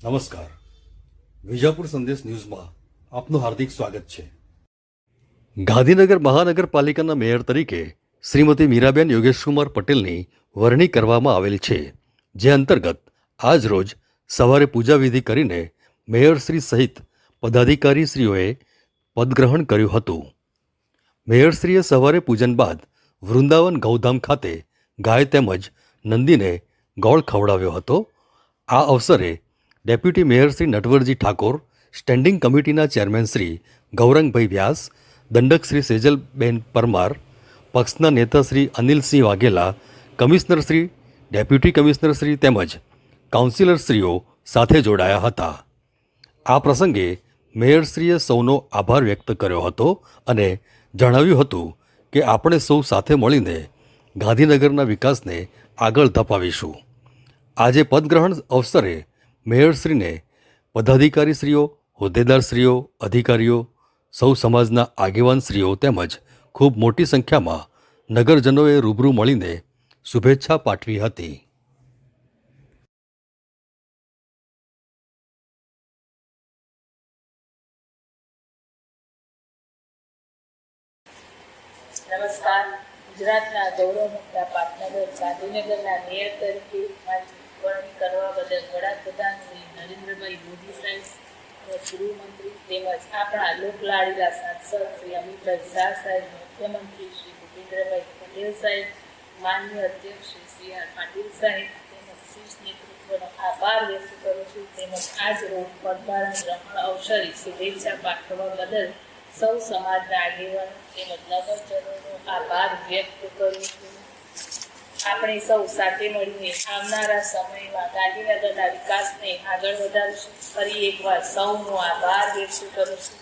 નમસ્કાર. વિજાપુર સંદેશ ન્યૂઝમાં આપનું હાર્દિક સ્વાગત છે. ગાંધીનગર મહાનગરપાલિકાના મેયર તરીકે શ્રીમતી મીરાબેન યોગેશકુમાર પટેલની વરણી કરવામાં આવેલ છે, જે અંતર્ગત આજ રોજ સવારે પૂજાવિધિ કરીને મેયરશ્રી સહિત પદાધિકારીશ્રીઓએ પદગ્રહણ કર્યું હતું. મેયરશ્રીએ સવારે પૂજન બાદ વૃંદાવન ગૌધામ ખાતે ગાય તેમજ નંદીને ગોળ ખવડાવ્યો હતો. આ અવસરે deputy mayor Shri Natwarji Thakor, standing કમિટીના ચેરમેન શ્રી ગૌરંગભાઈ વ્યાસ, દંડક શ્રી સેજલબેન પરમાર, પક્ષના નેતા Shri Anilsinh Vaghela, commissioner Shri, deputy commissioner Shri તેમજ કાઉન્સિલરશ્રીઓ સાથે જોડાયા હતા. આ પ્રસંગે મેયરશ્રીએ સૌનો આભાર વ્યક્ત કર્યો હતો અને જણાવ્યું હતું કે આપણે સૌ સાથે મળીને ગાંધીનગરના વિકાસને આગળ ધપાવીશું. આજે પદગ્રહણ અવસરે મેયરશ્રીને પદાધિકારીશ્રીઓ, હોદ્દેદારશ્રીઓ, અધિકારીઓ, સૌ સમાજના આગેવાનશ્રીઓ તેમજ ખૂબ મોટી સંખ્યામાં નગરજનોએ રૂબરૂ મળીને શુભેચ્છા પાઠવી હતી. નમસ્કાર. ગુજરાતના ગૌરવમુક્તા પાટનગર ગાંધીનગરના મેયર તરીકે મારી વરણી કરવા બદલ વડાપ્રધાન શ્રી નરેન્દ્રભાઈ મોદી સાહેબ, ગૃહમંત્રી તેમજ આપણા લોકલાડીલા સાંસદ શ્રી અમિતભાઈ શાહ સાહેબ, મુખ્યમંત્રી શ્રી ભૂપેન્દ્રભાઈ પટેલ સાહેબ, માનનીય અધ્યક્ષ શ્રી સી આર પાટીલ સાહેબ તેમજ શીર્ષ નેતૃત્વનો આભાર વ્યક્ત કરું છું. તેમજ આજ રોજ પદભારણ ગ્રહણ અવસરે શુભેચ્છા પાઠવવા બદલ સૌ સમાજના આગેવાનો તેમજ નગરજનોનો આભાર વ્યક્ત કરું છું. આપણે સૌ સાથે મળીને આવનારા સમયમાં ગાંધીનગરના વિકાસને આગળ વધારીશું. ફરી એકવાર સૌનો આભાર વ્યક્ત કરું છું.